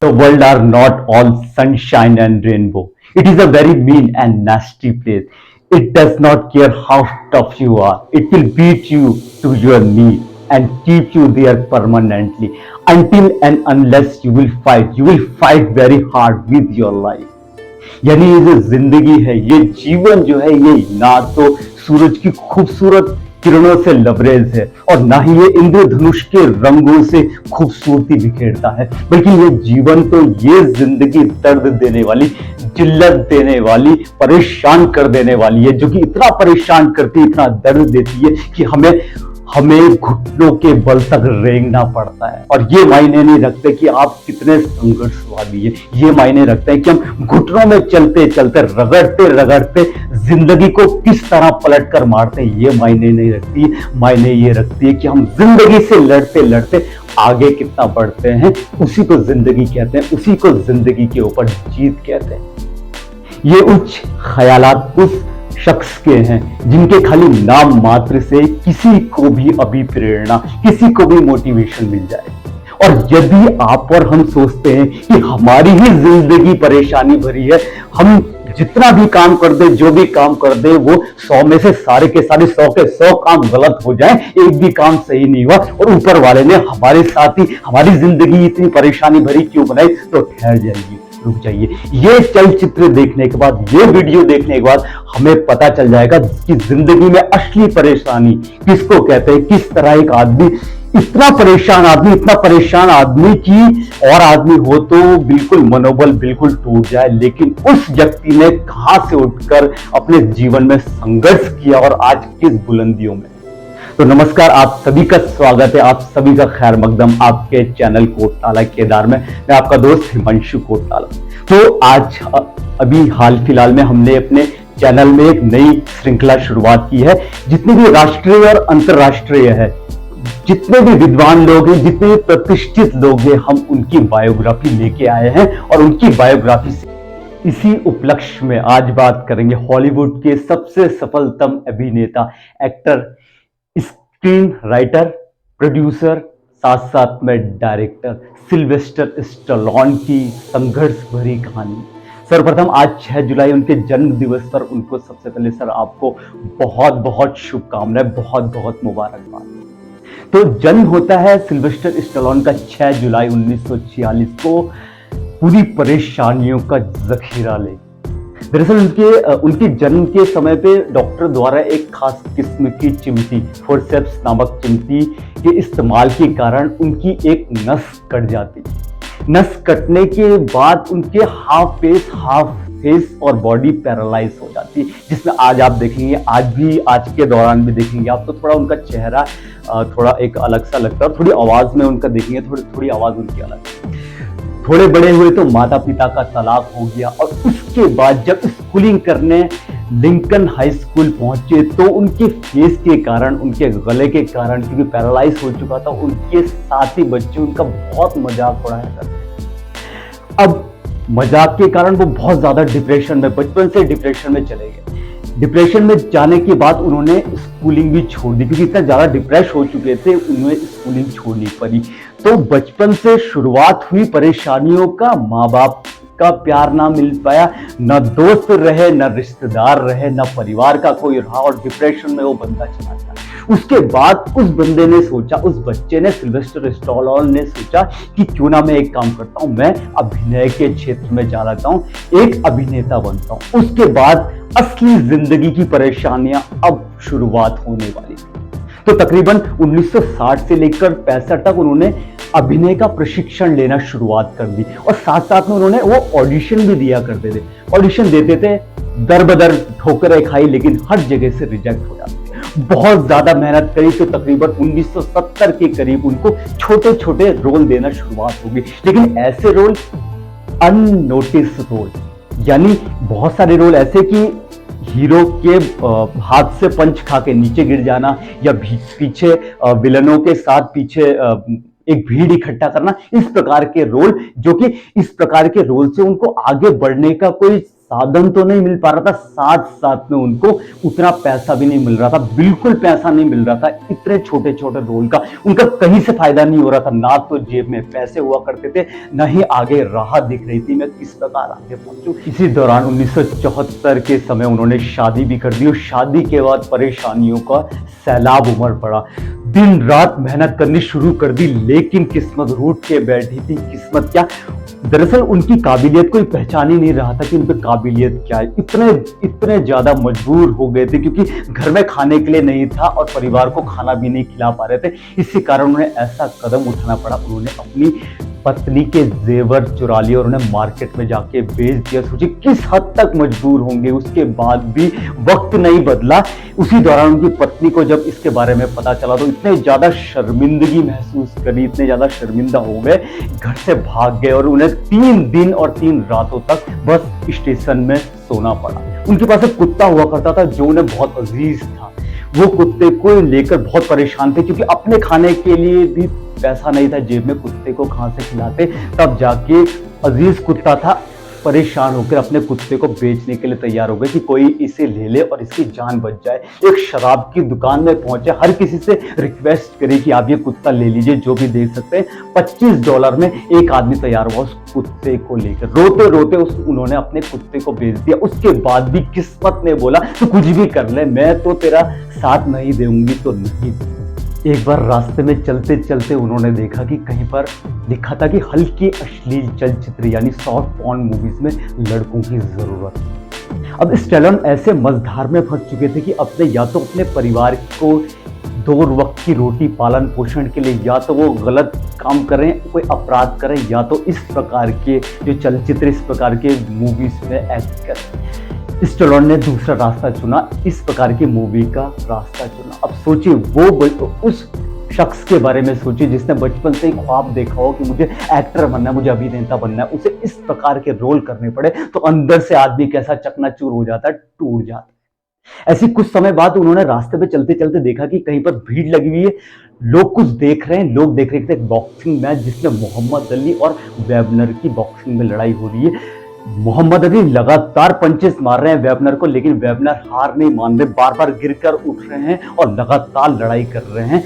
The world are not all sunshine and rainbow. It is a very mean and nasty place. It does not care how tough you are. It will beat you to your knee and keep you there permanently until and unless you will fight. You will fight very hard with your life. यानी ये जो जिंदगी है, ये जीवन जो है, ये ना तो सूरज की खूबसूरत किरणों से लबरेज है और ना ही ये इंद्रधनुष के रंगों से खूबसूरती बिखेरता है, बल्कि ये जीवन तो ये जिंदगी दर्द देने वाली, जिल्लत देने वाली, परेशान कर देने वाली है, जो कि इतना परेशान करती है, इतना दर्द देती है कि हमें घुटनों के बल तक रेंगना पड़ता है। और ये मायने नहीं रखते कि आप कितने संघर्षवादी हैं, ये मायने रखते हैं कि हम घुटनों में चलते चलते, रगड़ते रगड़ते जिंदगी को किस तरह पलट कर मारते हैं, ये मायने नहीं रखती। मायने ये रखती है कि हम जिंदगी से लड़ते लड़ते आगे कितना बढ़ते हैं, उसी को जिंदगी कहते हैं, उसी को जिंदगी के ऊपर जीत कहते हैं। ये उच्च ख्यालात उस शख्स के हैं जिनके खाली नाम मात्र से किसी को भी अभी प्रेरणा, किसी को भी मोटिवेशन मिल जाए। और यदि आप और हम सोचते हैं कि हमारी ही जिंदगी परेशानी भरी है, हम जितना भी काम कर दे, जो भी काम कर दे, वो 100 में से सारे के सारे 100 के 100 काम गलत हो जाए, एक भी काम सही नहीं हुआ और ऊपर वाले ने हमारे साथ ही हमारी जिंदगी इतनी परेशानी भरी क्यों बनाई, तो ठहर जाइए, रुक जाइए। ये चलचित्र देखने के बाद, ये वीडियो देखने के बाद हमें पता चल जाएगा कि जिंदगी में असली परेशानी किसको कहते हैं, किस तरह एक आदमी, इतना परेशान आदमी कि और आदमी हो तो बिल्कुल मनोबल बिल्कुल टूट जाए, लेकिन उस व्यक्ति ने कहां से उठकर अपने जीवन में संघर्ष किया और आज किस बुलंदियों में। तो नमस्कार, आप सभी का स्वागत है, आप सभी का खैर मकदम आपके चैनल कोटताला केदार में। मैं आपका दोस्त हिमांशु कोटताला। तो आज अभी हाल फिलहाल में हमने अपने चैनल में एक नई श्रृंखला शुरुआत की है। जितने भी राष्ट्रीय और अंतर्राष्ट्रीय है, जितने भी विद्वान लोग हैं, जितने भी प्रतिष्ठित लोग हैं, हम उनकी बायोग्राफी लेके आए हैं और उनकी बायोग्राफी से इसी उपलक्ष्य में आज बात करेंगे हॉलीवुड के सबसे सफलतम अभिनेता, एक्टर, स्क्रीन राइटर, प्रोड्यूसर, साथ साथ में डायरेक्टर सिल्वेस्टर स्टैलोन की संघर्ष भरी कहानी। सर्वप्रथम आज 6 जुलाई उनके जन्म दिवस पर उनको सबसे पहले सर आपको बहुत बहुत शुभकामनाएं, बहुत बहुत मुबारकबाद। तो जन्म होता है सिल्वेस्टर स्टैलोन का 6 जुलाई 1946 को, पूरी परेशानियों का जखीरा ले। दरअसल उनके जन्म के समय पे डॉक्टर द्वारा एक खास किस्म की चिमटी, फोर्सेप्स नामक चिमटी के इस्तेमाल के कारण उनकी एक नस कट जाती। नस कटने के बाद उनके हाफ फेस और बॉडी पैरालाइज हो जाती, जिसमें आज आप देखेंगे, आज के दौरान भी देखेंगे आप, तो थोड़ा उनका चेहरा थोड़ा एक अलग सा लगता है और थोड़ी आवाज में उनका देखेंगे, थोड़ी आवाज उनकी अलग है। थोड़े बड़े हुए तो माता पिता का तलाक हो गया और उसके बाद जब स्कूलिंग करने लिंकन हाई स्कूल पहुंचे तो उनके फेस के कारण, उनके गले के कारण, क्योंकि पैरालाइज हो चुका था, उनके साथी बच्चे उनका बहुत मजाक उड़ाया करते। अब मजाक के कारण वो बहुत ज्यादा डिप्रेशन में, बचपन से डिप्रेशन में चले गए। डिप्रेशन में जाने के बाद उन्होंने स्कूलिंग भी छोड़ दी, क्योंकि इतना ज्यादा डिप्रेस हो चुके थे, उन्हें स्कूलिंग छोड़नी पड़ी। तो बचपन से शुरुआत हुई परेशानियों का, माँ बाप का प्यार ना मिल पाया, न दोस्त रहे, न रिश्तेदार रहे, न परिवार का कोई रहा और डिप्रेशन में वो बंदा चला गया। उसके बाद उस बंदे ने सोचा, उस बच्चे ने, सिल्वेस्टर स्टैलोन ने सोचा कि क्यों ना मैं एक काम करता हूं, मैं अभिनय के क्षेत्र में जा रहता हूं, एक अभिनेता बनता हूं। उसके बाद असली जिंदगी की परेशानियां अब शुरुआत होने वाली थी। तो तकरीबन 1960 से लेकर 65 तक उन्होंने अभिनय का प्रशिक्षण लेना शुरुआत कर दी और साथ साथ में उन्होंने वो ऑडिशन भी दिया करते थे। ऑडिशन देते थे, दर बदर ठोकरें खाई, लेकिन हर जगह से रिजेक्ट हो जाते। बहुत ज्यादा मेहनत करी तो तकरीबन 1970 के करीब उनको छोटे छोटे रोल देना शुरुआत होगी, लेकिन ऐसे रोल अननोटिस रोल, यानी बहुत सारे रोल ऐसे कि हीरो के हाथ से पंच खा के नीचे गिर जाना, या पीछे विलनों के साथ पीछे एक भीड़ इकट्ठा करना, इस प्रकार के रोल, जो कि इस प्रकार के रोल से उनको आगे बढ़ने का कोई साधन तो नहीं मिल पा रहा था, साथ साथ में उनको उतना पैसा भी नहीं मिल रहा था, बिल्कुल पैसा नहीं मिल रहा था। इतने छोटे छोटे रोल का उनका कहीं से फायदा नहीं हो रहा था, ना तो जेब में पैसे हुआ करते थे, ना ही आगे राह दिख रही थी मैं किस प्रकार आगे पहुंचूं। इसी दौरान 1974 के समय उन्होंने शादी भी कर दी और शादी के बाद परेशानियों का सैलाब उमड़ पड़ा। दिन रात मेहनत करनी शुरू कर दी, लेकिन किस्मत रूठ के बैठी थी। किस्मत क्या, दरअसल उनकी काबिलियत कोई पहचान ही नहीं रहा था कि उन पे काबिलियत क्या है। इतने इतने ज्यादा मजबूर हो गए थे क्योंकि घर में खाने के लिए नहीं था और परिवार को खाना भी नहीं खिला पा रहे थे। इसी कारण उन्हें ऐसा कदम उठाना पड़ा, उन्होंने अपनी पत्नी के जेवर चुरा लिए और उन्हें मार्केट में जाके बेच दिया। सोचिए किस हद तक मजबूर होंगे। उसके बाद भी वक्त नहीं बदला। उसी दौरान उनकी पत्नी को जब इसके बारे में पता चला तो इतने ज्यादा शर्मिंदगी महसूस करी, इतने ज्यादा शर्मिंदा हो गए, घर से भाग गए और उन्हें 3 दिन और 3 रातों तक बस स्टेशन में सोना पड़ा। उनके पास एक कुत्ता हुआ करता था जो उन्हें बहुत अजीज था। वो कुत्ते को लेकर बहुत परेशान थे क्योंकि अपने खाने के लिए भी पैसा नहीं था जेब में, कुत्ते को कहां से खिलाते। तब जाके अजीज कुत्ता था, परेशान होकर अपने कुत्ते को बेचने के लिए तैयार हो गए कि कोई इसे ले ले और इसकी जान बच जाए। एक शराब की दुकान में पहुंचे, हर किसी से रिक्वेस्ट करे कि आप ये कुत्ता ले लीजिए, जो भी दे सकते हैं। $25 में एक आदमी तैयार हुआ उस कुत्ते को लेकर। रोते रोते उन्होंने अपने कुत्ते को बेच दिया। उसके बाद भी किस्मत ने बोला तो कुछ भी कर ले, मैं तो तेरा साथ नहीं दूंगी तो नहीं। एक बार रास्ते में चलते चलते उन्होंने देखा कि कहीं पर लिखा था कि हल्की अश्लील चलचित्र यानी सॉफ्ट पॉर्न मूवीज में लड़कों की जरूरत है। अब स्टैलोन ऐसे मझधार में फंस चुके थे कि अपने या तो अपने परिवार को 2 वक्त की रोटी पालन पोषण के लिए या तो वो गलत काम करें, कोई अपराध करें, या तो इस प्रकार के जो चलचित्र, इस प्रकार के मूवीज में एक्ट करें। स्टैलोन ने दूसरा रास्ता चुना, इस प्रकार की मूवी का रास्ता चुना। अब सोचिए वो उस शख्स के बारे में सोचिए जिसने बचपन से ही ख्वाब देखा हो कि मुझे एक्टर बनना है, मुझे अभिनेता बनना है, उसे इस प्रकार के रोल करने पड़े तो अंदर से आदमी कैसा चकनाचूर हो जाता है, टूट जाता है। ऐसी कुछ समय बाद उन्होंने रास्ते पे चलते चलते देखा कि कहीं पर भीड़ लगी हुई है, लोग कुछ देख रहे हैं। लोग देख रहे थे एक बॉक्सिंग मैच जिसमें मोहम्मद अली और वेबनर की बॉक्सिंग में लड़ाई हो रही है। मोहम्मद अली लगातार पंचेस मार रहे हैं वेबनर को, लेकिन वेबनर हार नहीं मान रहे, बार बार गिरकर उठ रहे हैं और लगातार लड़ाई कर रहे हैं।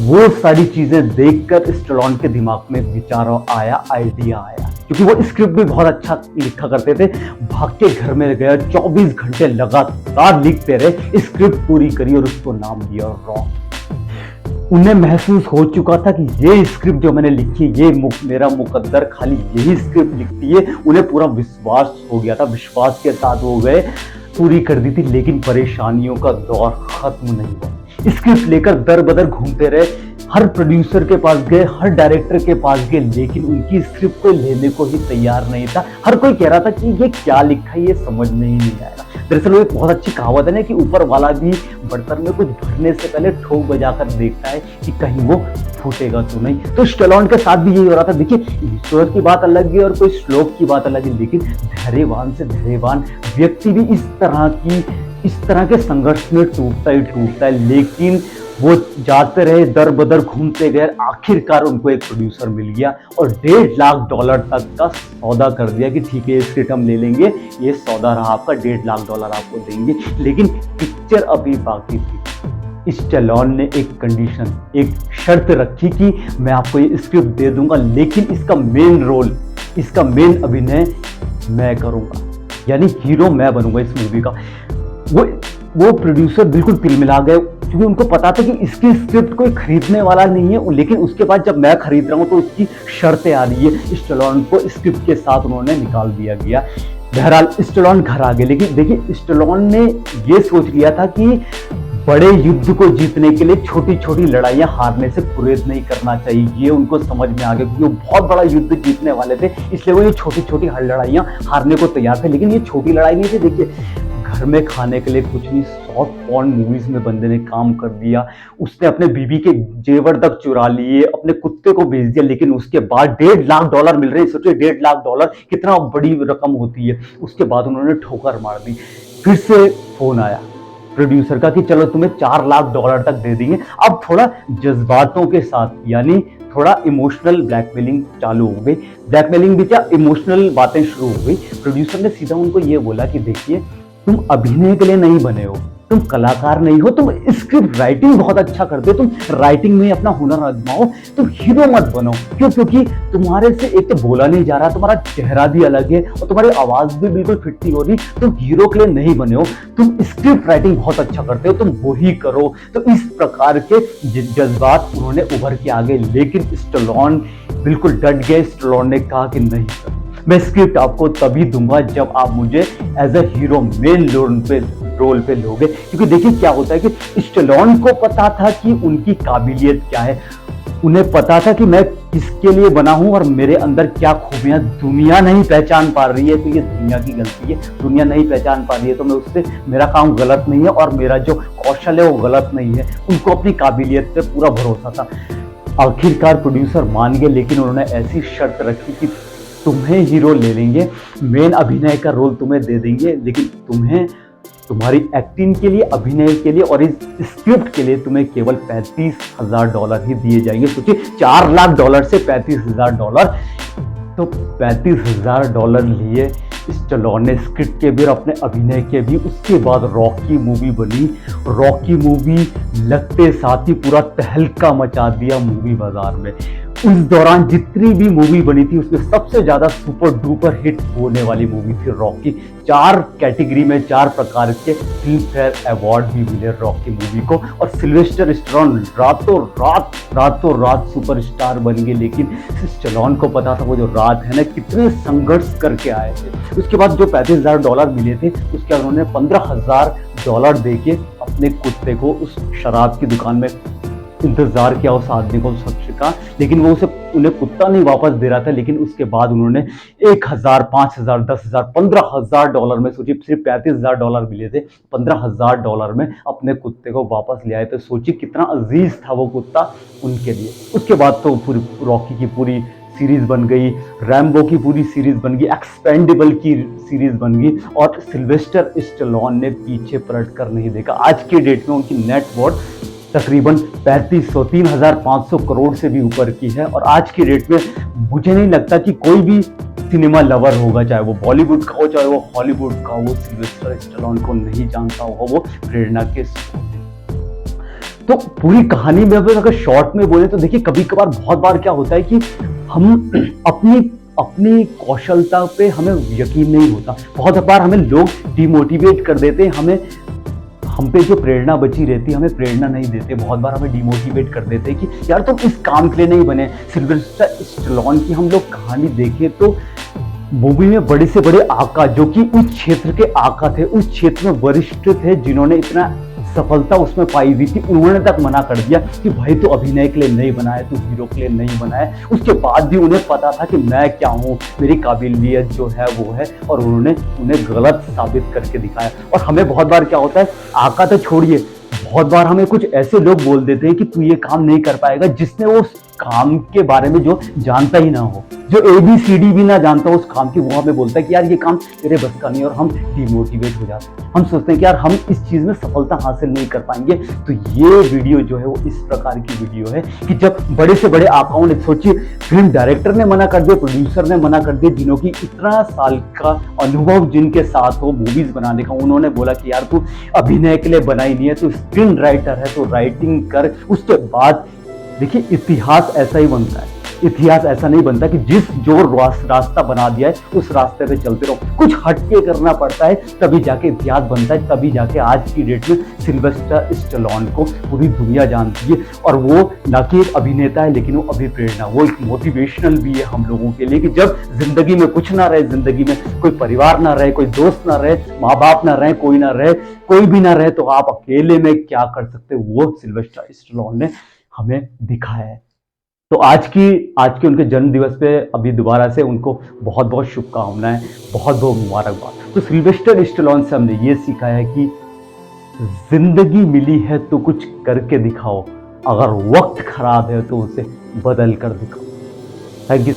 वो सारी चीजें देखकर स्टैलोन के दिमाग में विचार आया, आइडिया आया, क्योंकि वो स्क्रिप्ट भी बहुत अच्छा लिखा करते थे। भाग के घर में गया, 24 घंटे लगातार लिखते रहे, स्क्रिप्ट पूरी करी और उसको नाम दिया रॉक। उन्हें महसूस हो चुका था कि ये स्क्रिप्ट जो मैंने लिखी, ये मेरा मुकद्दर खाली यही स्क्रिप्ट लिखती है। उन्हें पूरा विश्वास हो गया था, विश्वास के साथ हो गए, पूरी कर दी थी। लेकिन परेशानियों का दौर खत्म नहीं हुआ। स्क्रिप्ट लेकर दर बदर घूमते रहे, हर प्रोड्यूसर के पास गए, हर डायरेक्टर के पास गए, लेकिन उनकी स्क्रिप्ट कोई लेने को ही तैयार नहीं था। हर कोई कह रहा था कि ये क्या लिखा है, ये समझ में ही नहीं आएगा। दरअसल वो एक बहुत अच्छी कहावत है ना कि ऊपर वाला भी बर्तन में कुछ भरने से पहले ठोक बजाकर देखता है कि कहीं वो फूटेगा तो नहीं। तो स्टैलोन के साथ भी यही हो रहा था। देखिए, ईश्वर की बात अलग है और कोई श्लोक की बात अलग है, लेकिन धैर्यवान से धैर्यवान व्यक्ति भी इस तरह के संघर्ष में टूटता ही टूटता है। लेकिन वो जाते रहे, दर बदर घूमते गए, आखिरकार उनको एक प्रोड्यूसर मिल गया और $1.5 लाख तक का सौदा कर दिया कि ठीक है, ये स्क्रिप्ट हम ले लेंगे, ये सौदा रहा आपका, $1.5 लाख आपको देंगे। लेकिन पिक्चर अभी बाकी थी। स्टैलोन ने एक कंडीशन, एक शर्त रखी कि मैं आपको ये स्क्रिप्ट दे दूंगा, लेकिन इसका मेन रोल, इसका मेन अभिनय मैं करूंगा, यानी हीरो मैं बनूंगा इस मूवी का। वो प्रोड्यूसर बिल्कुल तिलमिला गए, क्योंकि उनको पता था कि इसकी स्क्रिप्ट कोई खरीदने वाला नहीं है, लेकिन उसके बाद जब मैं खरीद रहा हूं तो उसकी शर्तें आ रही है। स्टैलोन को स्क्रिप्ट के साथ उन्होंने निकाल दिया गया। बहरहाल स्टैलोन घर आ गए, लेकिन देखिए स्टैलोन ने ये सोच लिया था कि बड़े युद्ध को जीतने के लिए छोटी छोटी लड़ाइयां हारने से गुरेज नहीं करना चाहिए। ये उनको समझ में आ गया, क्योंकि वो बहुत बड़ा युद्ध जीतने वाले थे, इसलिए वो ये छोटी छोटी लड़ाइयां हारने को तैयार थे। लेकिन ये छोटी लड़ाई नहीं थी। देखिए, घर में खाने के लिए कुछ नहीं, सॉफ्ट पॉर्न मूवीज में बंदे ने काम कर दिया। उसने अपने बीबी के जेवर तक चुरा लिए, अपने कुत्ते को बेच दिया, लेकिन उसके बाद $1.5 लाख मिल रहे हैं। सोचिए $1.5 लाख कितना बड़ी रकम होती है। उसके बाद उन्होंने ठोकर मार दी। फिर से फोन आया, प्रोड्यूसर का कि चलो तुम्हें $4 लाख तक दे देंगे। अब थोड़ा जज्बातों के साथ, यानी थोड़ा इमोशनल ब्लैकमेलिंग चालू हो गई। ब्लैकमेलिंग भी क्या, इमोशनल बातें शुरू हो गई। प्रोड्यूसर ने सीधा उनको ये बोला कि देखिए, तुम अभिनय के लिए नहीं बने हो, तुम कलाकार नहीं हो, तुम स्क्रिप्ट राइटिंग बहुत अच्छा करते हो, तुम राइटिंग में अपना हुनर आजमाओ, तुम हीरो मत बनो। क्यों? क्योंकि तुम्हारे से एक तो बोला नहीं जा रहा, तुम्हारा चेहरा भी अलग है और तुम्हारी आवाज भी बिल्कुल फिट नहीं हो रही, तुम हीरो के लिए नहीं बने हो, तुम स्क्रिप्ट राइटिंग बहुत अच्छा करते हो, तुम वही करो। तो इस प्रकार के जज्बात उन्होंने उभर के आ गए, लेकिन स्टैलोन बिल्कुल डट गए। स्टैलोन ने कहा कि नहीं सर, मैं स्क्रिप्ट आपको तभी दूंगा जब आप मुझे as a hero main role पे लोगे। क्योंकि देखिए क्या होता है कि स्टैलोन को पता था कि उनकी काबिलियत क्या है, उन्हें पता था कि मैं किसके लिए बना हूं और मेरे अंदर क्या खूबियां दुनिया नहीं पहचान पा रही है। तो ये दुनिया की गलती है, दुनिया नहीं पहचान पा रही है तो मैं उससे, मेरा काम गलत नहीं है और मेरा जो कौशल है वो गलत नहीं है। उनको अपनी काबिलियत पे पूरा भरोसा था। आखिरकार प्रोड्यूसर मान गए, लेकिन उन्होंने ऐसी शर्त रखी कि तुम्हें हीरो ले लेंगे, मेन अभिनय का रोल तुम्हें दे देंगे, लेकिन तुम्हें तुम्हारी एक्टिंग के लिए, अभिनय के लिए और इस स्क्रिप्ट के लिए तुम्हें केवल $35,000 ही दिए जाएंगे। सोचिए, $4 लाख से $35,000। तो $35,000 लिए स्टैलोन ने स्क्रिप्ट के भी और अपने अभिनय के भी। उसके बाद रॉकी मूवी बनी। रॉकी मूवी लगते साथ ही पूरा तहलका मचा दिया मूवी बाजार में। उस दौरान जितनी भी मूवी बनी थी उसमें सबसे ज्यादा सुपर डुपर हिट होने वाली मूवी थी रॉकी। 4 कैटेगरी में 4 प्रकार के फिल्म फेयर अवार्ड भी मिले रॉकी मूवी को। और सिल्वेस्टर स्टैलोन रातों रात सुपरस्टार बन गए। लेकिन स्टैलोन को पता था वो जो रात है ना, कितने संघर्ष करके आए थे। उसके बाद जो $35,000 मिले थे, उसके बाद उन्होंने $15,000 देके अपने कुत्ते को उस शराब की दुकान में इंतजार किया, उस आदमी को, उस शख्स का। लेकिन वो उसे, उन्हें कुत्ता नहीं वापस दे रहा था। लेकिन उसके बाद उन्होंने 1,000, 5,000, 10,000, $15,000 में, सोचिए सिर्फ $35,000 मिले थे, $15,000 में अपने कुत्ते को वापस ले आए। तो सोचिए कितना अजीज था वो कुत्ता उनके लिए। उसके बाद तो पूरी रॉकी की पूरी सीरीज बन गई, रैम्बो की पूरी सीरीज बन गई, एक्सपेंडेबल की सीरीज बन गई और सिल्वेस्टर स्टैलोन ने पीछे पलट कर नहीं देखा। आज के डेट में उनकी नेट वर्थ तकरीबन 3,500 करोड़ से भी ऊपर की है। और आज की डेट में मुझे नहीं लगता कि कोई भी सिनेमा लवर होगा, चाहे वो बॉलीवुड का हो चाहे वो हॉलीवुड का हो, सिल्वेस्टर स्टैलोन को नहीं जानता होगा। वो प्रेरणा के तो पूरी कहानी में अगर शॉर्ट में बोले तो देखिए, कभी कभार बहुत बार क्या होता है कि हम अपनी कौशलता पे हमें यकीन नहीं होता। बहुत बार हमें लोग डिमोटिवेट कर देते हैं, हम पे जो प्रेरणा बची रहती है हमें प्रेरणा नहीं देते। बहुत बार हमें डिमोटिवेट कर देते हैं कि यार तुम इस काम के लिए नहीं बने। सिल्वेस्टर स्टैलोन की हम लोग कहानी देखें तो मूवी में बड़े से बड़े आका, जो कि उस क्षेत्र के आका थे, उस क्षेत्र में वरिष्ठ थे, जिन्होंने इतना सफलता उसमें पाई हुई थी, उन्होंने तक मना कर दिया कि भाई तू अभिनय के लिए नहीं बना है, तू हीरो के लिए नहीं बना है। उसके बाद भी उन्हें पता था कि मैं क्या हूँ, मेरी काबिलियत जो है वो है, और उन्होंने उन्हें गलत साबित करके दिखाया। और हमें बहुत बार क्या होता है, आका तो छोड़िए, बहुत बार हमें कुछ ऐसे लोग बोल देते हैं कि तू ये काम नहीं कर पाएगा, जिसने वो काम के बारे में जो जानता ही ना हो, जो ABCD भी ना जानता हो उस काम की, वो हमें बोलता है कि यार ये काम तेरे बस का नहीं, और हम डिमोटिवेट हो जाते हैं। हम सोचते हैं कि यार हम इस चीज में सफलता हासिल नहीं कर पाएंगे। तो ये वीडियो जो है वो इस प्रकार की वीडियो है कि जब बड़े से बड़े आकाओं ने, सोचिए फिल्म डायरेक्टर ने मना कर दिया, प्रोड्यूसर ने मना कर दिया, जिन्हों की इतना साल का अनुभव जिनके साथ हो मूवीज बनाने का, उन्होंने बोला कि यार तू अभिनय के लिए बना ही नहीं है, तू स्क्रीन राइटर है, तो राइटिंग कर। उसके बाद देखिए, इतिहास ऐसा ही बनता है। इतिहास ऐसा नहीं बनता कि जो रास्ता बना दिया है उस रास्ते पे चलते रहो, कुछ हटके करना पड़ता है, तभी जाके इतिहास बनता है। तभी जाके आज की डेट में सिल्वेस्टर स्टैलोन को पूरी दुनिया जानती है। और वो न कि एक अभिनेता है, लेकिन वो अभिप्रेरणा, वो एक मोटिवेशनल भी है हम लोगों के लिए कि जब जिंदगी में कुछ ना रहे, जिंदगी में कोई परिवार ना रहे, कोई दोस्त ना रहे, माँ बाप ना रहे, कोई ना रहे, कोई भी ना रहे, तो आप अकेले में क्या कर सकते, वो सिल्वेस्टर स्टैलोन ने हमें दिखाया है। तो आज के उनके जन्म दिवस पे अभी दोबारा से उनको बहुत बहुत शुभकामनाएं, बहुत बहुत मुबारकबाद। तो सिल्वेस्टर स्टैलोन से हमने ये सीखा है कि जिंदगी मिली है तो कुछ करके दिखाओ, अगर वक्त खराब है तो उसे बदल कर दिखाओ। Thank you.